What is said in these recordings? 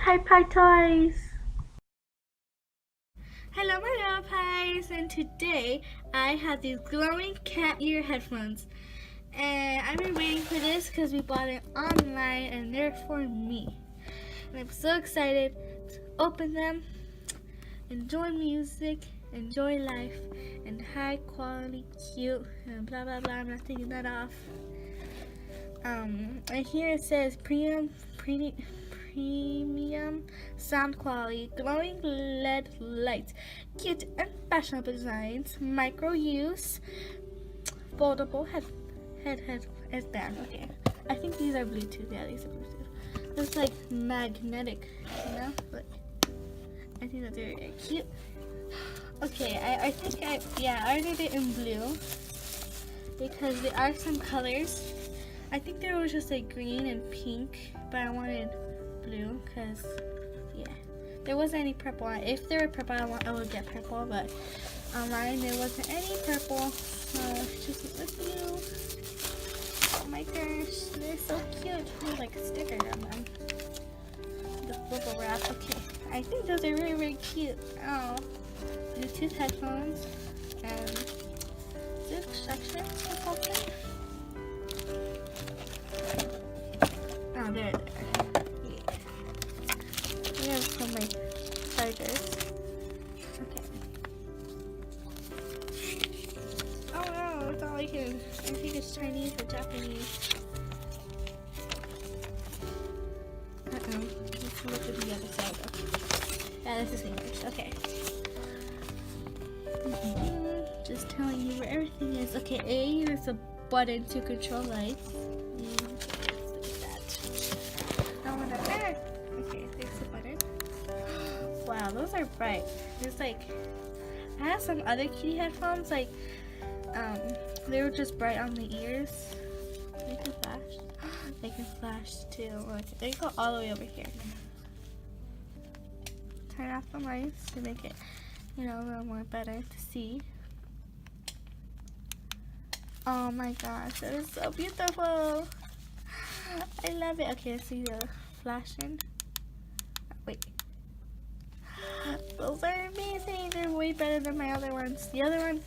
Pie Pie Toys! Hello my little pies, and today I have these glowing cat ear headphones, and I've been waiting for this because we bought it online and they're for me, and I'm so excited to open them, enjoy music, enjoy life, and high quality cute and blah blah blah. I'm not taking that off. And here it says premium sound quality, glowing LED lights, cute and fashionable designs, micro use, foldable headband. Okay, I think these are Bluetooth. Yeah, these are Bluetooth. It's like magnetic, you know. But I think that they're very cute. Okay, I think I ordered it in blue because there are some colors. I think there was just like green and pink, but I wanted blue because there wasn't any purple. If there were purple, I would get purple, but online there wasn't any purple, so just with blue. Oh my gosh, they're so cute. There's like a sticker on them. The bubble wrap. Okay, I think those are really, really cute. Oh, Bluetooth headphones and zip structure or something. Oh, there. I have some of my chargers. Okay. Oh no, it's not like it. I think it's Chinese or Japanese. Let's look at the other side. Okay. Yeah, this is English. Okay. Just telling you where everything is. Okay, A is a button to control lights. Wow, those are bright. There's like, I have some other kitty headphones, like, they were just bright on the ears. They can flash. They can flash too. Like, they go all the way over here. Turn off the lights to make it, you know, a little more better to see. Oh my gosh, that is so beautiful. I love it. Okay, let's see the flashing. Wait. Those are amazing. They're way better than my other ones. The other one,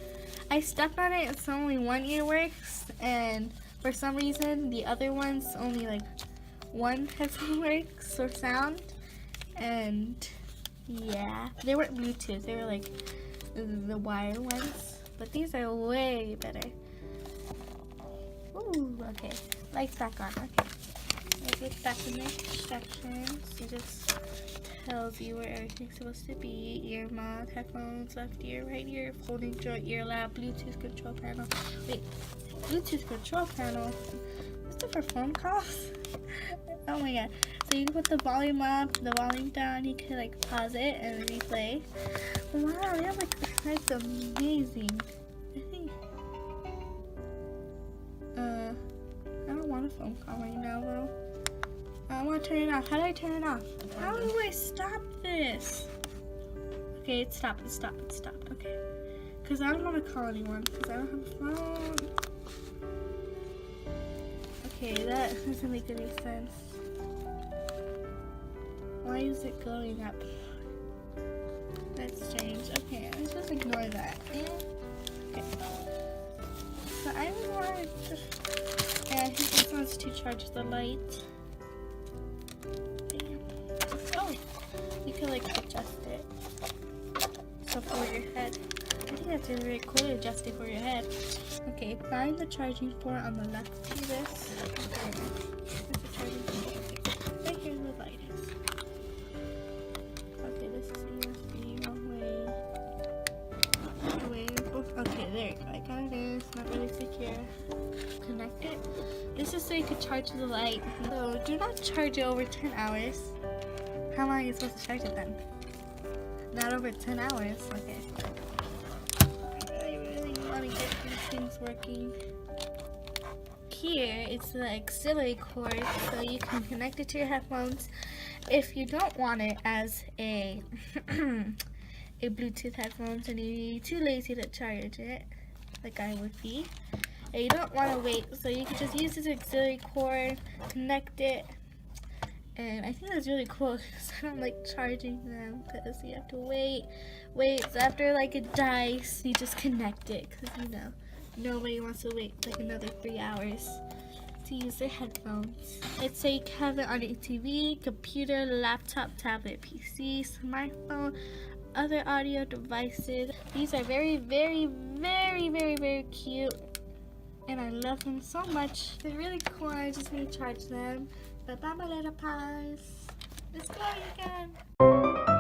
I stepped on it. It's only one ear works, and for some reason, the other one's only like one headphone works or sound. And yeah, they weren't Bluetooth. They were like the wire ones, but these are way better. Ooh, okay. Lights back on. Okay. Let's look back in the instructions. It just tells you where everything's supposed to be. Ear mod, headphones, left ear, right ear, folding joint, ear lab, Bluetooth control panel. Wait, Bluetooth control panel? Is it for phone calls? Oh my god. So you can put the volume up, the volume down, you can like pause it and replay. Wow, they have like, that's amazing. I think, I don't want a phone call right now though. I want to turn it off. How do I turn it off? How do I stop this? Okay, it stopped. It stopped. It stopped. Okay. Because I don't want to call anyone. Because I don't have a phone. Okay, that doesn't make any sense. Why is it glowing up? That's strange. Okay, let's just ignore that. Okay. So I want to just... Yeah, I think this wants to charge the light. You can like adjust it. So for your head. I think that's really, really cool to adjust it for your head. Okay, find the charging port on the left. See this? Okay. There's the charging port. Right here the light is. Okay, this is USB. Wrong way. Okay, there you go. I got it. It's not really secure. Connect it. This is so you can charge the light. So do not charge it over 10 hours. How long are you supposed to charge it then? Not over 10 hours. Okay. I really want to get these things working. Here, it's the auxiliary cord, so you can connect it to your headphones. If you don't want it as a Bluetooth headphones and you're too lazy to charge it, like I would be, and you don't want to wait, so you can just use this auxiliary cord, connect it, And I think that's really cool because I don't like charging them because you have to wait. So after like it dies, you just connect it because you know nobody wants to wait like another 3 hours to use their headphones. It's so you can have it on your TV, computer, laptop, tablet, PC, smartphone, other audio devices. These are very, very, very, very, very cute. And I love them so much. They're really cool. I just need to charge them. But bye, my little paws. Let's go again.